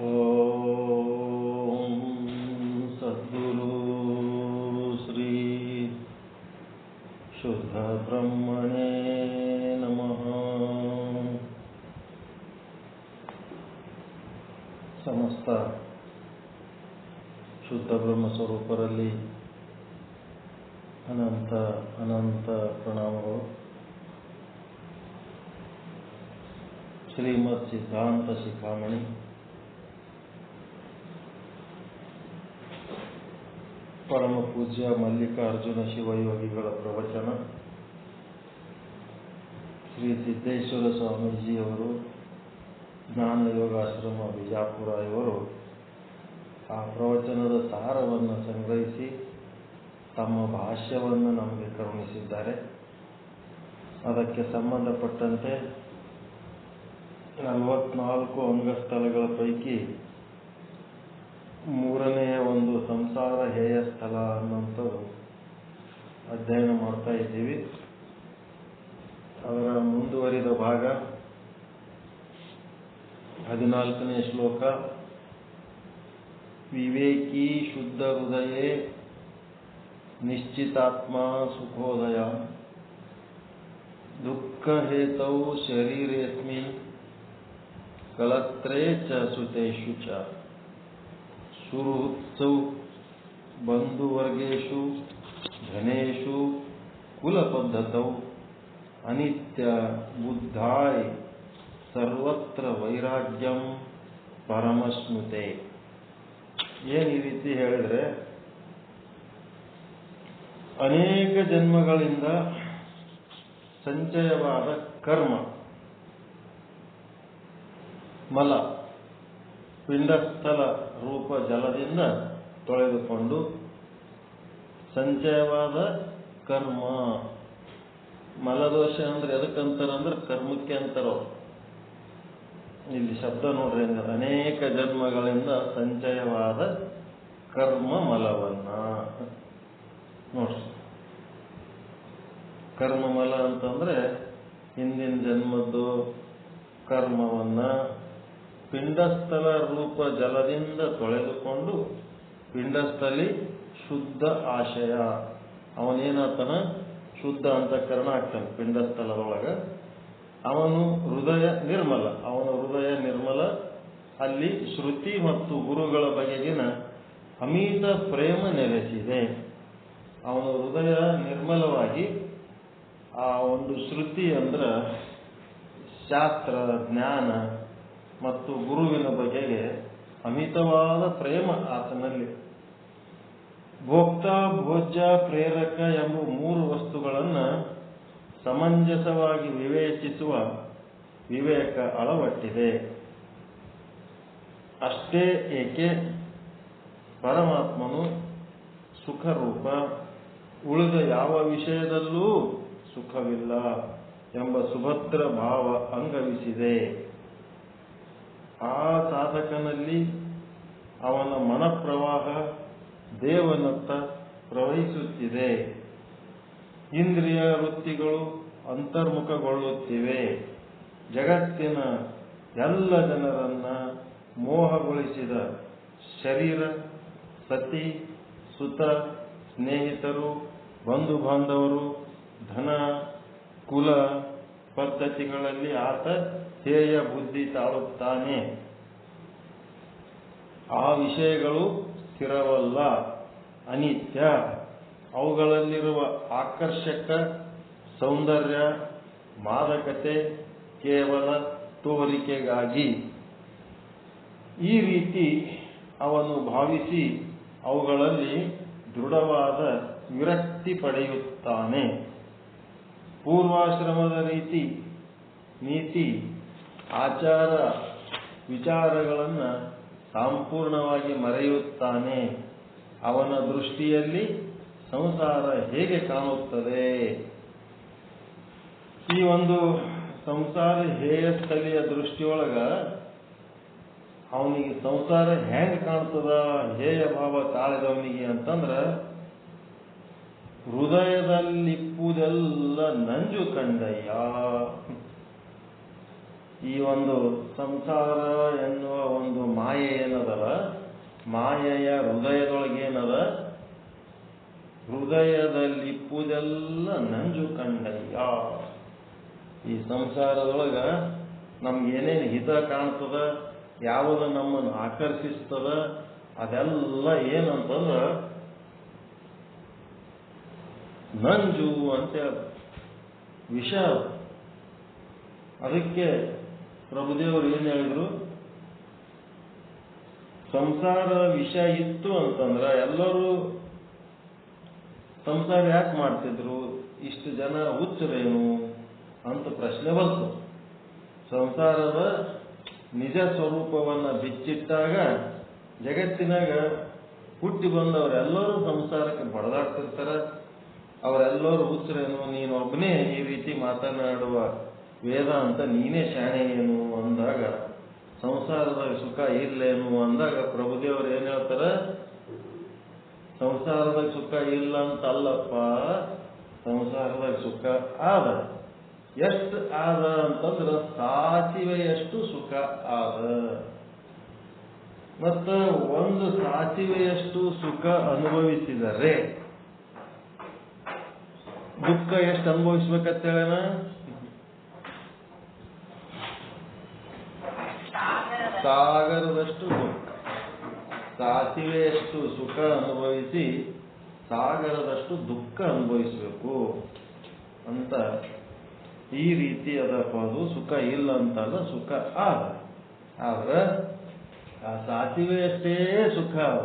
ಓಂ ಸದ್ಗುರು ಶ್ರೀ ಶುದ್ಧ ಬ್ರಹ್ಮಣೇ ನಮಃ. ಸಮಸ್ತ ಶುದ್ಧ ಬ್ರಹ್ಮ ಸ್ವರೂಪರಲ್ಲಿ ಅನಂತ ಅನಂತ ಪ್ರಣಾಮಗಳು. ಶ್ರೀಮದ್ ಸಿದ್ಧಾಂತ ಶಿಖಾಮಣಿ ಪರಮ ಪೂಜ್ಯ ಮಲ್ಲಿಕಾರ್ಜುನ ಶಿವಯೋಗಿಗಳ ಪ್ರವಚನ. ಶ್ರೀ ಸಿದ್ದೇಶ್ವರ ಸ್ವಾಮೀಜಿಯವರು ಜ್ಞಾನ ಯೋಗಾಶ್ರಮ ಬಿಜಾಪುರ ಇವರು ಆ ಪ್ರವಚನದ ಸಾರವನ್ನು ಸಂಗ್ರಹಿಸಿ ತಮ್ಮ ಭಾಷ್ಯವನ್ನು ನಮಗೆ ಕರುಣಿಸಿದ್ದಾರೆ. ಅದಕ್ಕೆ ಸಂಬಂಧಪಟ್ಟಂತೆ 44 ಅಂಗಸ್ಥಳಗಳ ಪೈಕಿ ಮೂರನೆಯ ಒಂದು ಸಂಸಾರ ಹೇಯ ಸ್ಥಳ ಅನ್ನುವಂಥದ್ದು ಅಧ್ಯಯನ ಮಾಡ್ತಾ ಇದ್ದೀವಿ. ಅದರ ಮುಂದುವರಿದ ಭಾಗ 14ನೇ ಶ್ಲೋಕ. ವಿವೇಕಿ ಶುದ್ಧ ಹೃದಯೇ ನಿಶ್ಚಿತಾತ್ಮ ಸುಖೋದಯ ದುಃಖ ಹೇತೌ ಶರೀರೇಸ್ಮಿನ್ ಕಲತ್ರೇ ಚ ಸುತೇಷು ಚ ಸುಹೃತ್ಸೌ ಬಂಧುವರ್ಗೇಷು ಧನೇಷು ಕುಲಪದ್ಧತೌ ಅನಿತ್ಯ ಬುದ್ಧಾಯ್ ಸರ್ವತ್ರ ವೈರಾಗ್ಯಂ ಪರಮಶ್ನುತೆ. ಏನು ಈ ರೀತಿ ಹೇಳಿದರೆ, ಅನೇಕ ಜನ್ಮಗಳಿಂದ ಸಂಚಯವಾದ ಕರ್ಮ ಮಲ ಪಿಂಡಸ್ಥಲ ರೂಪ ಜಲದಿಂದ ತೊಳೆದುಕೊಂಡು ಸಂಚಯವಾದ ಕರ್ಮ. ಮಲದೋಷ ಅಂದ್ರೆ ಎದಕ್ಕಂತಾರಂದ್ರೆ ಕರ್ಮಕ್ಕೆ ಅಂತಾರೋ. ಇಲ್ಲಿ ಶಬ್ದ ನೋಡ್ರಿ, ಅನೇಕ ಜನ್ಮಗಳಿಂದ ಸಂಚಯವಾದ ಕರ್ಮ ಮಲವನ್ನ ನೋಡ್ರಿ. ಕರ್ಮ ಮಲ ಅಂತಂದ್ರೆ ಹಿಂದಿನ ಜನ್ಮದ್ದು ಕರ್ಮವನ್ನ ಪಿಂಡಸ್ಥಲ ರೂಪ ಜಲದಿಂದ ತೊಳೆದುಕೊಂಡು ಪಿಂಡಸ್ಥಲಿ ಶುದ್ಧ ಆಶಯ. ಅವನೇನಾಗ್ತಾನ? ಶುದ್ಧ ಅಂತಃಕರಣ ಆಗ್ತಾನೆ ಪಿಂಡಸ್ಥಲದೊಳಗ. ಅವನು ಹೃದಯ ನಿರ್ಮಲ. ಅವನ ಹೃದಯ ನಿರ್ಮಲ. ಅಲ್ಲಿ ಶ್ರುತಿ ಮತ್ತು ಗುರುಗಳ ಬಗೆಗಿನ ಅಮಿತ ಪ್ರೇಮ ನೆಲೆಸಿದೆ. ಅವನ ಹೃದಯ ನಿರ್ಮಲವಾಗಿ ಆ ಒಂದು ಶ್ರುತಿ ಅಂದ್ರ ಶಾಸ್ತ್ರ ಜ್ಞಾನ ಮತ್ತು ಗುರುವಿನ ಬಗೆಗೆ ಅಮಿತವಾದ ಪ್ರೇಮ ಆತನಲ್ಲಿ. ಭೋಕ್ತ ಭೋಜ್ಯ ಪ್ರೇರಕ ಎಂಬ 3 ವಸ್ತುಗಳನ್ನು ಸಮಂಜಸವಾಗಿ ವಿವೇಚಿಸುವ ವಿವೇಕ ಅಳವಟ್ಟಿದೆ. ಅಷ್ಟೇ ಏಕೆ ಪರಮಾತ್ಮನು ಸುಖರೂಪ, ಉಳಿದ ಯಾವ ವಿಷಯದಲ್ಲೂ ಸುಖವಿಲ್ಲ ಎಂಬ ಸುಭದ್ರ ಭಾವ ಅಂಗವಿಸಿದೆ. ಆ ಸಾಧಕನಲ್ಲಿ ಅವನ ಮನಪ್ರವಾಹ ದೇವನತ್ತ ಪ್ರವಹಿಸುತ್ತಿದೆ. ಇಂದ್ರಿಯ ವೃತ್ತಿಗಳು ಅಂತರ್ಮುಖಗೊಳ್ಳುತ್ತಿವೆ. ಜಗತ್ತಿನ ಎಲ್ಲ ಜನರನ್ನ ಮೋಹಗೊಳಿಸಿದ ಶರೀರ, ಸತಿ, ಸುತ, ಸ್ನೇಹಿತರು, ಬಂಧು ಬಾಂಧವರು, ಧನ, ಕುಲ ಪದ್ಧತಿಗಳಲ್ಲಿ ಆತ ಹೇಯ ಬುದ್ಧಿ ತಾಳುತ್ತಾನೆ. ಆ ವಿಷಯಗಳು ಸ್ಥಿರವಲ್ಲ, ಅನಿತ್ಯ. ಅವುಗಳಲ್ಲಿರುವ ಆಕರ್ಷಕ ಸೌಂದರ್ಯ, ಮಾದಕತೆ ಕೇವಲ ತೋರಿಕೆಗಾಗಿ. ಈ ರೀತಿ ಅವನು ಭಾವಿಸಿ ಅವುಗಳಲ್ಲಿ ದೃಢವಾದ ವಿರಕ್ತಿ ಪಡೆಯುತ್ತಾನೆ. ಪೂರ್ವಾಶ್ರಮದ ನೀತಿ ಆಚಾರ ವಿಚಾರಗಳನ್ನು ಸಂಪೂರ್ಣವಾಗಿ ಮರೆಯುತ್ತಾನೆ. ಅವನ ದೃಷ್ಟಿಯಲ್ಲಿ ಸಂಸಾರ ಹೇಗೆ ಕಾಣುತ್ತದೆ? ಈ ಒಂದು ಸಂಸಾರ ಹೇಯಸ್ಥಳೀಯ ದೃಷ್ಟಿಯೊಳಗ ಅವನಿಗೆ ಸಂಸಾರ ಹೆಂಗೆ ಕಾಣ್ತದ? ಹೇಯ ಭಾವ ತಾಳಿದವನಿಗೆ ಅಂತಂದ್ರ ಹೃದಯದಲ್ಲಿಪ್ಪುದೆಲ್ಲ ನಂಜು ಕಂಡಯ್ಯ. ಈ ಒಂದು ಸಂಸಾರ ಎನ್ನುವ ಒಂದು ಮಾಯೆ ಏನದಲ್ಲ, ಮಾಯೆಯ ಹೃದಯದೊಳಗೇನದ, ಹೃದಯದಲ್ಲಿಪ್ಪುದೆಲ್ಲ ನಂಜು ಕಂಡಯ್ಯ. ಈ ಸಂಸಾರದೊಳಗ ನಮ್ಗೇನೇನು ಹಿತ ಕಾಣ್ತದ, ಯಾವುದು ನಮ್ಮನ್ನು ಆಕರ್ಷಿಸ್ತದ, ಅದೆಲ್ಲ ಏನಂತಂದ್ರ ನಂಜು ಅಂತ ವಿಷ. ಅದಕ್ಕೆ ಪ್ರಭುದೇವರು ಏನ್ ಹೇಳಿದ್ರು, ಸಂಸಾರ ವಿಷ ಇತ್ತು ಅಂತಂದ್ರ ಎಲ್ಲರೂ ಸಂಸಾರ ಯಾಕೆ ಮಾಡ್ತಿದ್ರು, ಇಷ್ಟು ಜನ ಹುಚ್ಚರೇನು ಅಂತ ಪ್ರಶ್ನೆ ಬಂತು. ಸಂಸಾರದ ನಿಜ ಸ್ವರೂಪವನ್ನ ಬಿಚ್ಚಿಟ್ಟಾಗ ಜಗತ್ತಿನಾಗ ಹುಟ್ಟಿ ಬಂದವರೆಲ್ಲರೂ ಸಂಸಾರಕ್ಕೆ ಬಡದಾಡ್ತಿರ್ತಾರ. ಅವರೆಲ್ಲರೂ ಹುಚ್ಚರೇನು, ನೀನು ಒಬ್ಬನೇ ಈ ರೀತಿ ಮಾತನಾಡುವ ವೇದ ಅಂತ ನೀನೇ ಶಾಣೆ ಏನು ಅಂದಾಗ, ಸಂಸಾರದ ಸುಖ ಇಲ್ಲೇನು ಅಂದಾಗ ಪ್ರಭುದೇವರು ಏನ್ ಹೇಳ್ತಾರ, ಸಂಸಾರದಾಗ ಸುಖ ಇಲ್ಲ ಅಂತ ಅಲ್ಲಪ್ಪ, ಸಂಸಾರದಾಗ ಸುಖ ಆದ. ಎಷ್ಟು ಆದ ಅಂತಂದ್ರ ಸಾಸಿವೆಯಷ್ಟು ಸುಖ ಆದ. ಮತ್ತ ಒಂದು ಸಾಸಿವೆಯಷ್ಟು ಸುಖ ಅನುಭವಿಸಿದರೆ ದುಃಖ ಎಷ್ಟು ಅನುಭವಿಸ್ಬೇಕಂತೇಳೇನ, ಸಾಗರದಷ್ಟು ದುಃಖ. ಸಾಸಿವೆಯಷ್ಟು ಸುಖ ಅನುಭವಿಸಿ ಸಾಗರದಷ್ಟು ದುಃಖ ಅನುಭವಿಸ್ಬೇಕು ಅಂತ ಈ ರೀತಿ ಅದಪ್ಪ. ಅದು ಸುಖ ಇಲ್ಲ ಅಂತಲ್ಲ, ಸುಖ ಆದ. ಆದ್ರೆ ಆ ಸಾಸಿವೆಯಷ್ಟೇ ಸುಖ ಅದ.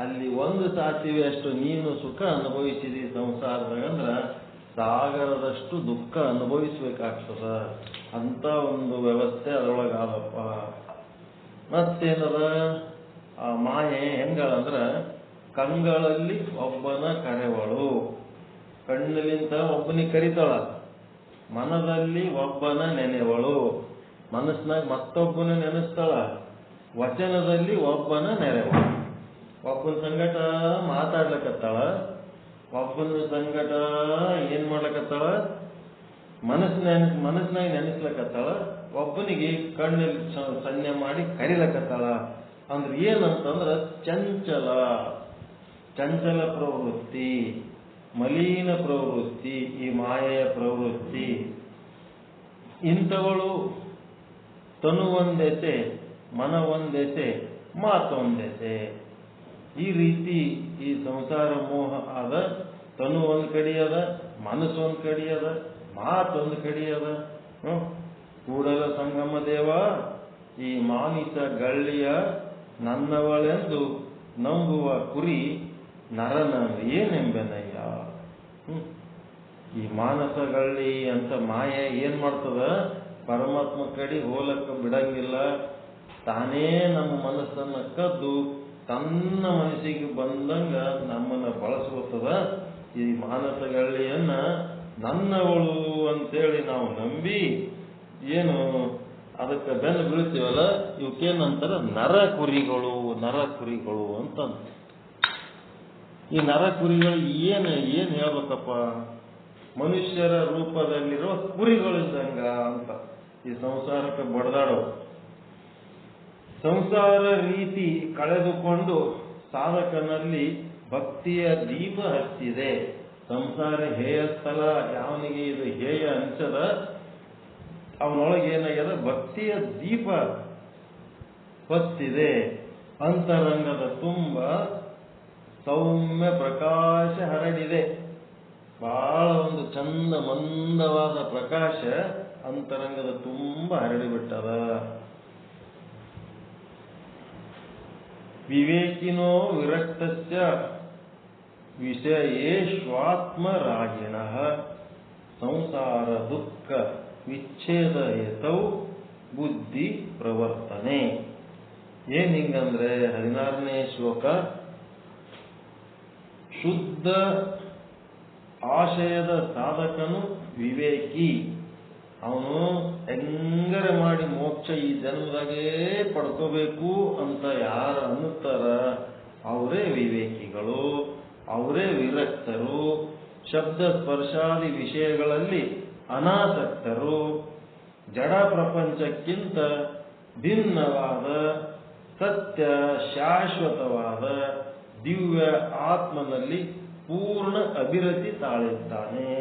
ಅಲ್ಲಿ ಒಂದು ಸಾಸಿವೆಯಷ್ಟು ನೀನು ಸುಖ ಅನುಭವಿಸಿದಿ ಸಂಸಾರದಾಗ ಅಂದ್ರ ಸಾಗರದಷ್ಟು ದುಃಖ ಅನುಭವಿಸ್ಬೇಕಾಗ್ತದ ಅಂತ ಒಂದು ವ್ಯವಸ್ಥೆ ಅದರೊಳಗಾದಪ್ಪ. ಮತ್ತೇನದ, ಆ ಮಾಯೆ ಹೆಂಗಳಂದ್ರ ಕಂಗಳಲ್ಲಿ ಒಬ್ಬನ ಕರೆವಳು. ಕಣ್ಣಲಿಂತ ಒಬ್ಬನಿಗೆ ಕರಿತಾಳ, ಮನದಲ್ಲಿ ಒಬ್ಬನ ನೆನೆವಳು, ಮನಸ್ಸಿನಾಗ ಮತ್ತೊಬ್ಬನ ನೆನೆಸ್ತಾಳ, ವಚನದಲ್ಲಿ ಒಬ್ಬನ ನೆರೆವಳು. ಒಬ್ಬನ ಸಂಗಟ ಮಾತಾಡ್ಲಕತ್ತಾಳ, ಒಬ್ಬನ ಸಂಗಟ ಏನ್ ಮಾಡ್ಲಕತ್ತಾಳ, ಮನಸ್ಸಿನಾಗ ನೆನೆಸ್ಲಕತ್ತಾಳ, ಒಬ್ಬನಿಗೆ ಕಣ್ಣಲ್ಲಿ ಸನ್ನೆ ಮಾಡಿ ಕರಿಲಕತ್ತಾಳ. ಅಂದ್ರೆ ಏನಂತಂದ್ರ ಚಂಚಲ, ಚಂಚಲ ಪ್ರವೃತ್ತಿ, ಮಲೀನ ಪ್ರವೃತ್ತಿ, ಈ ಮಾಯೆಯ ಪ್ರವೃತ್ತಿ. ಇಂಥವಳು ತನು ಒಂದೆಸೆ, ಮನ ಒಂದೆಸೆ, ಮಾತೊಂದೆಸೆ. ಈ ರೀತಿ ಈ ಸಂಸಾರ ಮೋಹ ಆದ. ತನು ಒಂದ್ ಕಡಿ ಅದ, ಮನಸ್ಸೊಂದ್ ಕಡಿ ಅದ, ಮಾತೊಂದು ಕಡಿ ಅದ. ಕೂಡಲ ಸಂಗಮ ದೇವ, ಈ ಮಾನಿಸ ಗಳ್ಳಿಯ ನನ್ನವಳೆಂದು ನಂಬುವ ಕುರಿ ನರನ ಏನೆಂಬೆನಯ್ಯ. ಈ ಮಾನಸಗಳ್ಳಿ ಅಂತ ಮಾಯೆ ಏನ್ ಮಾಡ್ತದ, ಪರಮಾತ್ಮ ಕಡೆ ಹೋಲಕ್ಕೆ ಬಿಡಂಗಿಲ್ಲ. ತಾನೇ ನಮ್ಮ ಮನಸ್ಸನ್ನ ಕದ್ದು ತನ್ನ ಮನಸ್ಸಿಗೆ ಬಂದಂಗ ನಮ್ಮನ್ನ ಬಳಸ್ಕೊತದ. ಈ ಮಾನಸಗಳ್ಳಿಯನ್ನ ನನ್ನವಳು ಅಂತೇಳಿ ನಾವು ನಂಬಿ ಏನು ಅದಕ್ಕೆ ಬೆನ್ನು ಬೀಳ್ತೀವಲ್ಲ, ಇವಕ್ಕೇನಂತಾರ ನರ ಕುರಿಗಳು, ನರ ಕುರಿಗಳು ಅಂತ. ಈ ನರ ಕುರಿಗಳು ಏನ್ ಹೇಳ್ಬೇಕಪ್ಪ, ಮನುಷ್ಯರ ರೂಪದಲ್ಲಿರುವ ಕುರಿಗಳಿದ್ದಂಗ ಅಂತ. ಈ ಸಂಸಾರಕ್ಕೆ ಬಡದಾಡೋ ಸಂಸಾರ ರೀತಿ ಕಳೆದುಕೊಂಡು ಸಾಧಕನಲ್ಲಿ ಭಕ್ತಿಯ ದೀಪ ಹಚ್ಚಿದೆ. ಸಂಸಾರ ಹೇಯ ಸ್ಥಳ, ಯಾವನಿಗೆ ಇದು ಹೇಯ ಅನ್ಸದ ಅವನೊಳಗೆ ಏನಾಗ್ಯದ, ಭಕ್ತಿಯ ದೀಪ ಹೊತ್ತಿದೆ. ಅಂತರಂಗದ ತುಂಬ ಸೌಮ್ಯ ಪ್ರಕಾಶ ಹರಡಿದೆ. ಬಹಳ ಒಂದು ಚಂದ ಮಂದವಾದ ಪ್ರಕಾಶ ಅಂತರಂಗದ ತುಂಬ ಹರಡಿಬಿಟ್ಟದ. ವಿವೇಕಿನೋ ವಿರಕ್ತಸ್ಯ ವಿಷಯೇಷ್ವಾತ್ಮರಾಗಿಣಃ ಸಂಸಾರ ದುಃಖ ವಿಚ್ಛೇದ ಹೇತೌ ಬುದ್ಧಿ ಪ್ರವರ್ತನೆ. ಏನ್ ಹಿಂಗಂದ್ರೆ 16ನೇ ಶ್ಲೋಕ, ಶುದ್ಧ ಆಶಯದ ಸಾಧಕನು ವಿವೇಕಿ. ಅವನು ಹೆಂಗರ ಮಾಡಿ ಮೋಕ್ಷ ಈ ಜನ್ಮದಾಗೇ ಪಡ್ಕೋಬೇಕು ಅಂತ ಯಾರು ಅನ್ನುತ್ತಾರ ಅವರೇ ವಿವೇಕಿಗಳು, ಅವರೇ ವಿರಕ್ತರು. ಶಬ್ದ ಸ್ಪರ್ಶಾದಿ ವಿಷಯಗಳಲ್ಲಿ ಅನಾಸಕ್ತರು. ಜಡ ಪ್ರಪಂಚಕ್ಕಿಂತ ಭಿನ್ನವಾದ ಸತ್ಯ ಶಾಶ್ವತವಾದ ದಿವ್ಯ ಆತ್ಮನಲ್ಲಿ ಪೂರ್ಣ ಅಭಿರತಿ ತಾಳಿದ್ದಾನೆ.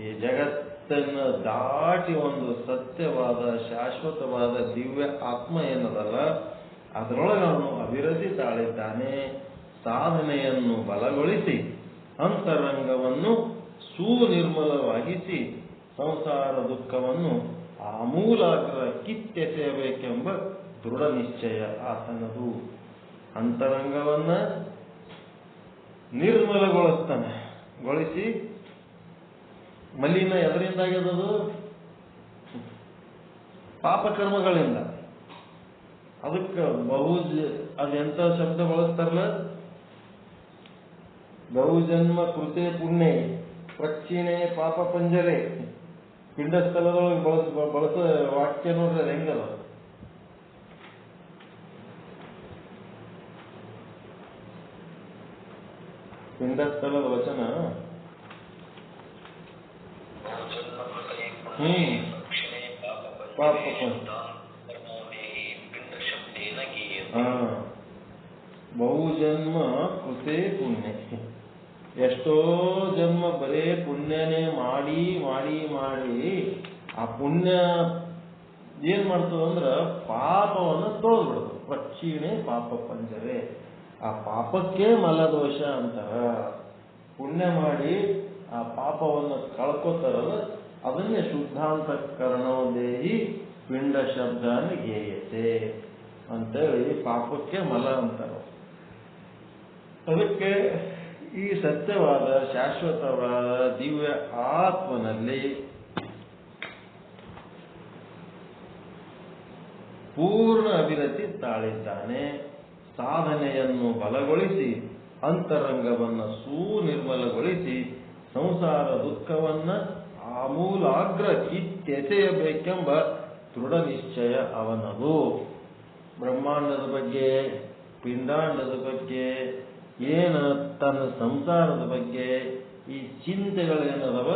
ಈ ಜಗತ್ತನ್ನು ದಾಟಿ ಒಂದು ಸತ್ಯವಾದ ಶಾಶ್ವತವಾದ ದಿವ್ಯ ಆತ್ಮ ಏನದಲ್ಲ ಅದರೊಳಗೆ ಅವನು ಅಭಿವೃದ್ಧಿ ತಾಳಿದ್ದಾನೆ. ಸಾಧನೆಯನ್ನು ಬಲಗೊಳಿಸಿ ಅಂತರಂಗವನ್ನು ಸುನಿರ್ಮಲವಾಗಿಸಿ ಸಂಸಾರ ದುಃಖವನ್ನು ಆಮೂಲಾಗ್ರ ಕಿತ್ತೆಸೆಯಬೇಕೆಂಬ ದೃಢ ನಿಶ್ಚಯ ಆತನದು. ಅಂತರಂಗವನ್ನ ನಿರ್ಮಲಗೊಳಿಸ್ತಾನೆ. ಗೊಳಿಸಿ ಮಲಿನ ಎದರಿಂದಾಗ್ಯದದು ಪಾಪಕರ್ಮಗಳಿಂದ. ಅದಕ್ಕೆ ಅದೆಂತ ಶಬ್ದ ಬಳಸ್ತಾರಲ್ಲ, ಬಹುಜನ್ಮ ಕೃತೆ ಪುಣ್ಯ ಪ್ರಕ್ಷಿಣೆ ಪಾಪ ಪಂಜರೆ. ಪಿಂಡಸ್ಥಳದೊಳಗೆ ಬಳಸೋ ವಾಕ್ಯ ನೋಡ್ರಿ ಅದು ಹೆಂಗದ. ಪಿಂಡಸ್ಥಳದ ವಚನ ಪಾಪ ಬಹುಜನ್ಮ ಕೃತೆ ಪುಣ್ಯ. ಎಷ್ಟೋ ಜನ್ಮ ಬರೇ ಪುಣ್ಯನೇ ಮಾಡಿ ಮಾಡಿ ಮಾಡಿ ಆ ಪುಣ್ಯ ಏನ್ ಮಾಡ್ತದಂದ್ರ ಪಾಪವನ್ನು ತೋರ್ಬಿಡೋದು. ಪ್ರಕ್ಷಿಣೆ ಪಾಪ ಪಂಜರೆ. ಆ ಪಾಪಕ್ಕೆ ಮಲದೋಷ ಅಂತಾರ. ಪುಣ್ಯ ಮಾಡಿ ಆ ಪಾಪವನ್ನು ಕಳ್ಕೋತಾರಲ್ಲ ಅದನ್ನೇ ಶುದ್ಧಾಂತಕರಣೋ ದೇಹಿ ಪಿಂಡ ಶಬ್ದಾನ ಗೇಯತೆ ಅಂತೇಳಿ ಪಾಪಕ್ಕೆ ಮಲ ಅಂತಾರ. ಅದಕ್ಕೆ ಈ ಸತ್ಯವಾದ ಶಾಶ್ವತವಾದ ದಿವ್ಯ ಆತ್ಮನಲ್ಲಿ ಪೂರ್ಣ ಅಭಿರತಿ ತಾಳಿದ್ದಾನೆ. ಸಾಧನೆಯನ್ನು ಬಲಗೊಳಿಸಿ ಅಂತರಂಗವನ್ನು ಸುನಿರ್ಮಲಗೊಳಿಸಿ ಸಂಸಾರ ದುಃಖವನ್ನ ಆಮೂಲಾಗ್ರ ಕಿತ್ತೆಸೆಯಬೇಕೆಂಬ ದೃಢ ನಿಶ್ಚಯ ಅವನದು. ಬ್ರಹ್ಮಾಂಡದ ಬಗ್ಗೆ, ಪಿಂಡಾಂಡದ ಬಗ್ಗೆ, ಏನು ತನ್ನ ಸಂಸಾರದ ಬಗ್ಗೆ ಈ ಚಿಂತೆಗಳೇನದವ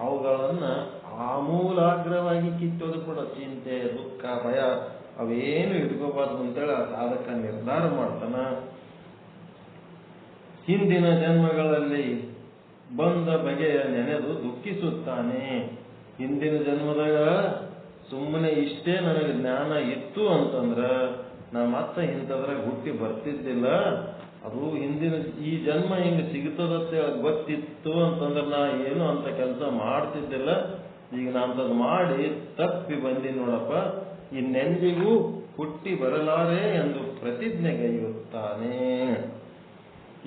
ಅವುಗಳನ್ನ ಆಮೂಲಾಗ್ರವಾಗಿ ಕಿತ್ತೋದು ಕೂಡ. ಚಿಂತೆ ದುಃಖ ಭಯ ಅವೇನು ಇಟ್ಕೋಬಾರ್ದು ಅಂತೇಳಿ ಆ ಸಾಧಕ ನಿರ್ಧಾರ ಮಾಡ್ತಾನ. ಹಿಂದಿನ ಜನ್ಮಗಳಲ್ಲಿ ಬಂದ ಬಗೆಯ ನೆನೆದು ದುಃಖಿಸುತ್ತಾನೆ. ಹಿಂದಿನ ಜನ್ಮದಾಗ ಸುಮ್ಮನೆ ಇಷ್ಟೇ ನನಗೆ ಜ್ಞಾನ ಇತ್ತು ಅಂತಂದ್ರ ನಾ ಮತ್ತೆ ಇಂಥದ್ರಾಗ ಹುಟ್ಟಿ ಬರ್ತಿದ್ದಿಲ್ಲ. ಅದು ಹಿಂದಿನ ಈ ಜನ್ಮ ಹಿಂಗೆ ಸಿಗ್ತದಂತ ಗೊತ್ತಿತ್ತು ಅಂತಂದ್ರೆ ನಾ ಏನು ಅಂತ ಕೆಲಸ ಮಾಡ್ತಿದ್ದಿಲ್ಲ. ಈಗ ನಾ ಅಂಥದ್ದು ಮಾಡಿ ತಪ್ಪಿ ಬಂದಿ ನೋಡಪ್ಪ, ಇನ್ನೆಂದಿಗೂ ಹುಟ್ಟಿ ಬರಲಾರೆ ಎಂದು ಪ್ರತಿಜ್ಞೆಗೈಯುತ್ತಾನೆ.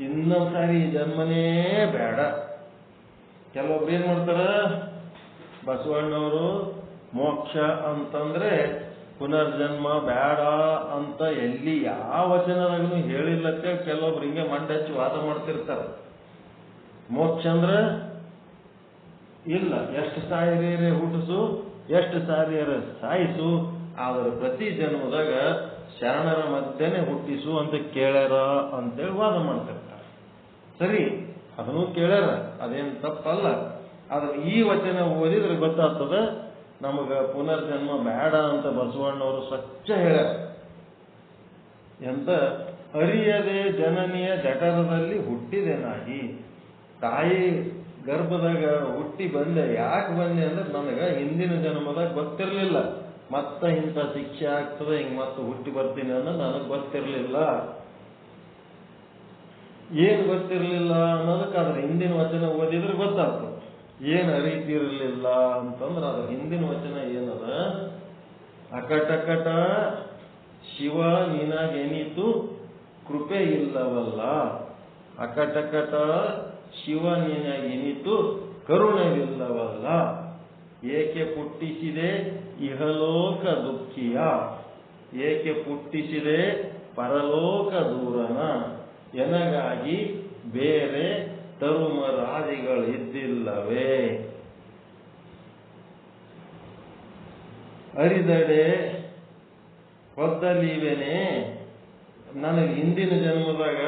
ಇನ್ನೊಂದ್ಸಾರಿ ಈ ಜನ್ಮನೇ ಬೇಡ. ಕೆಲವೊಬ್ರು ಏನ್ ಮಾಡ್ತಾರ, ಬಸವಣ್ಣವರು ಮೋಕ್ಷ ಅಂತಂದ್ರೆ ಪುನರ್ಜನ್ಮ ಬೇಡ ಅಂತ ಎಲ್ಲಿ ಯಾವ ವಚನದಾಗೂ ಹೇಳಿಲ್ಲತ್ತೆ. ಕೆಲವೊಬ್ರು ಹಿಂಗೆ ಮಂಡಚ್ಚಿ ವಾದ ಮಾಡ್ತಿರ್ತಾರ. ಮೋಕ್ಷ ಅಂದ್ರ ಇಲ್ಲ, ಎಷ್ಟು ಸಾರಿಯರೇ ಹುಟ್ಟಿಸು, ಎಷ್ಟು ಸಾರಿಯರ ಸಾಯಿಸು, ಆದ್ರೆ ಪ್ರತಿ ಜನ್ಮದಾಗ ಶರಣರ ಮಧ್ಯೆನೆ ಹುಟ್ಟಿಸು ಅಂತ ಕೇಳ್ಯಾರ ಅಂತೇಳಿ ವಾದ ಮಾಡ್ತಿರ್ತಾರೆ. ಸರಿ, ಅದನ್ನು ಕೇಳ್ಯಾರ, ಅದೇನು ತಪ್ಪಲ್ಲ. ಆದ್ರೆ ಈ ವಚನ ಓದಿದ್ರೆ ಗೊತ್ತಾಗ್ತದ ನಮಗ ಪುನರ್ಜನ್ಮ ಬೇಡ ಅಂತ ಬಸವಣ್ಣವರು ಸ್ವಚ್ಛ ಹೇಳ್ಯಾರ. ಎಂತ ಅರಿಯದೆ ಜನನಿಯ ಜಠರದಲ್ಲಿ ಹುಟ್ಟಿದೆನಾಗಿ, ತಾಯಿ ಗರ್ಭದಾಗ ಹುಟ್ಟಿ ಬಂದೆ. ಯಾಕೆ ಬಂದೆ ಅಂದ್ರೆ ನನಗ ಹಿಂದಿನ ಜನ್ಮದಾಗ ಗೊತ್ತಿರ್ಲಿಲ್ಲ ಮತ್ತ ಇಂಥ ಶಿಕ್ಷೆ ಆಗ್ತದೆ, ಹಿಂಗ್ ಮತ್ತೆ ಹುಟ್ಟಿ ಬರ್ತೀನಿ ಅನ್ನೋದು ನನಗೆ ಗೊತ್ತಿರ್ಲಿಲ್ಲ. ಏನ್ ಗೊತ್ತಿರ್ಲಿಲ್ಲ ಅನ್ನೋದಕ್ಕೆ ಅದ್ರ ಹಿಂದಿನ ವಚನ ಓದಿದ್ರೆ ಗೊತ್ತಾಗ್ತದೆ. ಏನ್ ಅರಿತಿರ್ಲಿಲ್ಲ ಅಂತಂದ್ರೆ ಅದ್ರ ಹಿಂದಿನ ವಚನ ಏನದ, ಅಕಟಕಟ ಶಿವ ನಿನಗೆನಿತು ಕೃಪೆ ಇಲ್ಲವಲ್ಲ, ಅಕಟಕಟ ಶಿವ ನಿನಗೆನಿತು ಕರುಣವಿಲ್ಲವಲ್ಲ, ಏಕೆ ಪುಟ್ಟಿಸಿದೆ ಇಹಲೋಕ ದುಃಖಿಯ, ಏಕೆ ಪುಟ್ಟಿಸಿದೆ ಪರಲೋಕ ದೂರನ, ಎನಗಾಗಿ ಬೇರೆ ತರುಮರಾದಿಗಳಿದ್ದಿಲ್ಲವೇ, ಅರಿದಡೆ ಹೊದ್ದಲಿವೆನೆ, ನನಗೆ ಹಿಂದಿನ ಜನ್ಮದಾಗ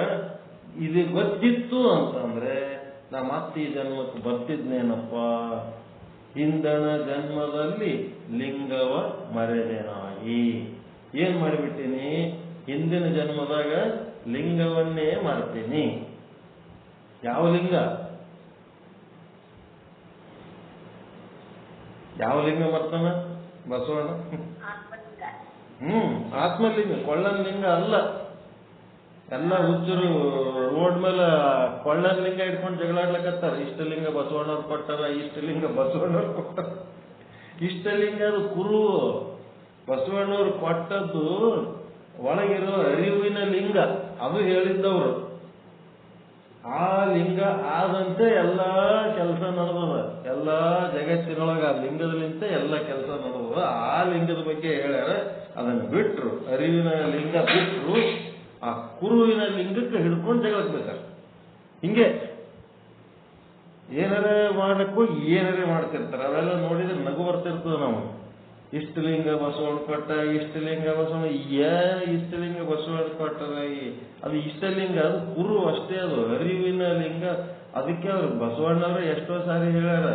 ಇದು ಗೊತ್ತಿತ್ತು ಅಂತಂದ್ರೆ ನಾ ಮತ್ತೆ ಈ ಜನ್ಮಕ್ಕೆ ಬರ್ತಿದ್ನೇನಪ್ಪ. ಹಿಂದಣ ಜನ್ಮದಲ್ಲಿ ಲಿಂಗವ ಮರೆದೆನಾಗಿ. ಏನ್ ಮಾಡಿಬಿಟ್ಟಿನಿ? ಹಿಂದಿನ ಜನ್ಮದಾಗ ಲಿಂಗವನ್ನೇ ಮರ್ತೀನಿ. ಯಾವ ಲಿಂಗ? ಯಾವ ಲಿಂಗ ಮರ್ತಾನ ಬಸವಣ್ಣ? ಆತ್ಮಲಿಂಗ, ಕೊಳ್ಳನ್ ಲಿಂಗ ಅಲ್ಲ. ಎಲ್ಲ ಹುಚ್ಚರು ರೋಡ್ ಮೇಲೆ ಕೊಳ್ಳನ್ ಲಿಂಗ ಇಟ್ಕೊಂಡು ಜಗಳಾಡ್ಲಕತ್ತಾರ. ಇಷ್ಟಲಿಂಗ ಬಸವಣ್ಣವ್ರು ಕೊಟ್ಟಾರ, ಇಷ್ಟಲಿಂಗ ಬಸವಣ್ಣವ್ರು ಕೊಟ್ಟಾರ. ಇಷ್ಟಲಿಂಗ ಅದು ಕುರು. ಬಸವಣ್ಣವ್ರು ಕೊಟ್ಟದ್ದು ಒಳಗಿರೋ ಅರಿವಿನ ಲಿಂಗ, ಅದು ಹೇಳಿದ್ದವ್ರು. ಆ ಲಿಂಗ ಆದಂತೆ ಎಲ್ಲ ಕೆಲಸ ನಡೆದದ. ಎಲ್ಲ ಜಗತ್ತಿನೊಳಗ ಆ ಲಿಂಗದಲ್ಲಿಂತ ಎಲ್ಲ ಕೆಲಸ ನಡೆದದ. ಆ ಲಿಂಗದ ಬಗ್ಗೆ ಹೇಳ್ಯಾರ. ಅದನ್ನು ಬಿಟ್ರು, ಅರಿವಿನ ಲಿಂಗ ಬಿಟ್ರು, ಆ ಕುರುವಿನ ಲಿಂಗಕ್ಕೆ ಹಿಡ್ಕೊಂಡು ಜಗಳಕ್ಬೇಕಾರೆ. ಹಿಂಗೆ ಏನಾರೇ ಮಾಡಕ್ಕೂ ಏನಾರೇ ಮಾಡ್ತಿರ್ತಾರೆ. ಅವೆಲ್ಲ ನೋಡಿದ್ರೆ ನಗು ಬರ್ತಿರ್ತದೆ ನಾವು. ಇಷ್ಟಲಿಂಗ ಬಸವಣ್ಣ ಕೊಟ್ಟ, ಇಷ್ಟಲಿಂಗ ಬಸವಣ್ಣ, ಇಷ್ಟಲಿಂಗ ಬಸವಣ್ಣ ಕೊಟ್ಟರ. ಅದು ಇಷ್ಟಲಿಂಗ, ಅದು ಕುರು ಅಷ್ಟೇ, ಅದು ಅರಿವಿನ ಲಿಂಗ. ಅದಕ್ಕೆ ಅವ್ರು ಬಸವಣ್ಣವ್ರು ಎಷ್ಟೋ ಸಾರಿ ಹೇಳ್ಯಾರ,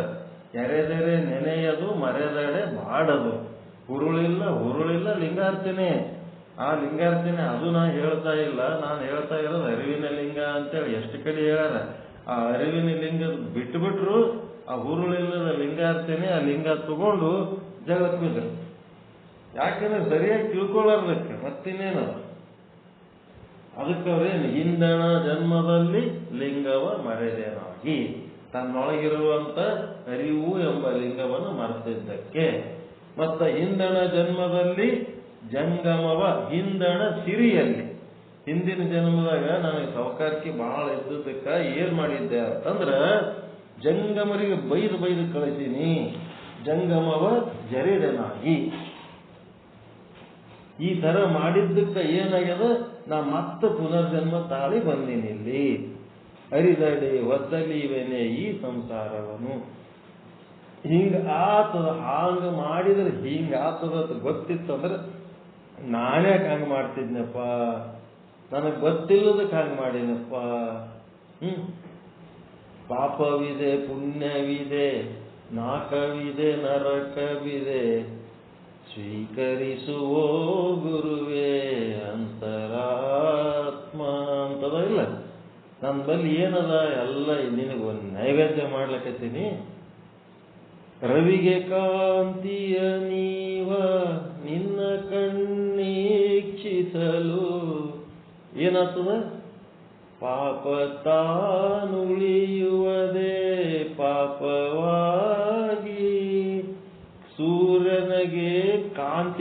ಎರೆದೆರೆ ನೆನೆಯದು ಮರೆದಡೆ ಬಾಡದು, ಹುರುಳಿಲ್ಲ ಲಿಂಗಾರ್ಚನೆ. ಆ ಲಿಂಗಾರ್ಚನೆ ಅದು ನಾ ಹೇಳ್ತಾ ಇಲ್ಲ, ನಾನು ಹೇಳ್ತಾ ಇರೋದು ಅರಿವಿನ ಲಿಂಗ ಅಂತೇಳಿ ಎಷ್ಟು ಕಡೆ ಹೇಳ್ಯಾರ. ಆ ಅರಿವಿನ ಲಿಂಗ ಬಿಟ್ಟುಬಿಟ್ರು, ಆ ಹುರುಳಿಲ್ಲದ ಲಿಂಗಾರ್ಚನೆ, ಆ ಲಿಂಗ ತಗೊಂಡು ಜಗತ್ ಬಿದ್ರು. ಯಾಕಂದ್ರೆ ಸರಿಯಾಗಿ ತಿಳ್ಕೊಳ್ಳಾರ್ದಕ್ಕೆ, ಮತ್ತಿನ್ನೇನು. ಅದಕ್ಕೆ ಅವ್ರೇನು, ಹಿಂದಣ ಜನ್ಮದಲ್ಲಿ ಲಿಂಗವ ಮರೆದೇನಾಗಿ, ತನ್ನೊಳಗಿರುವಂತ ಅರಿವು ಎಂಬ ಲಿಂಗವನ್ನು ಮರೆತಿದ್ದಕ್ಕೆ. ಮತ್ತ ಹಿಂದಣ ಜನ್ಮದಲ್ಲಿ ಜಂಗಮವ, ಹಿಂದಣ ಸಿರಿಯಲ್ಲಿ. ಹಿಂದಿನ ಜನ್ಮದಾಗ ನನಗೆ ಸೌಕಾರಿಕೆ ಬಹಳ ಇದ್ದದಕ್ಕ ಏನ್ ಮಾಡಿದ್ದೆ ಅಂತಂದ್ರ ಜಂಗಮರಿಗೆ ಬೈದು ಕಳಿಸೀನಿ. ಜಂಗಮವ ಜರಿದನಾಗಿ. ಈ ತರ ಮಾಡಿದ್ದಕ್ಕ ಏನಾಗ್ಯದ, ನಾ ಮತ್ತೆ ಪುನರ್ಜನ್ಮ ತಾಳಿ ಬಂದೀನಿ ಇಲ್ಲಿ. ಅರಿದಡೆ ಒದ್ದಲಿವೆನೆ ಈ ಸಂಸಾರವನು. ಹಿಂಗ ಆತದ, ಹಾಂಗ ಮಾಡಿದ್ರೆ ಹಿಂಗ ಆತದ ಗೊತ್ತಿತ್ತಂದ್ರೆ ನಾನ್ಯಾಕೆ ಹಂಗ ಮಾಡ್ತಿದ್ನಪ್ಪ, ನನಗೆ ಗೊತ್ತಿಲ್ಲದಕ್ಕೆ ಹಂಗ ಮಾಡಿನಪ್ಪ. ಪಾಪವಿದೆ, ಪುಣ್ಯವಿದೆ, ನಾಕವಿದೆ, ನರಕವಿದೆ, ಸ್ವೀಕರಿಸುವೋ ಗುರುವೇ ಅಂತರಾತ್ಮ ಅಂತದ ಇಲ್ಲ. ನನ್ನ ಬಲ್ಲಿ ಏನದ ಎಲ್ಲ ನಿನಗೊಂದು ನೈವೇದ್ಯ ಮಾಡ್ಲಕತ್ತೀನಿ. ರವಿಗೆ ಕಾಂತಿಯ ನೀವ ನಿನ್ನ ಕಣ್ಣೀಕ್ಷಿಸಲು ಏನಾಗ್ತದ? ಪಾಪ ತಾನುಳಿಯುವುದೇ ಪಾಪವಾ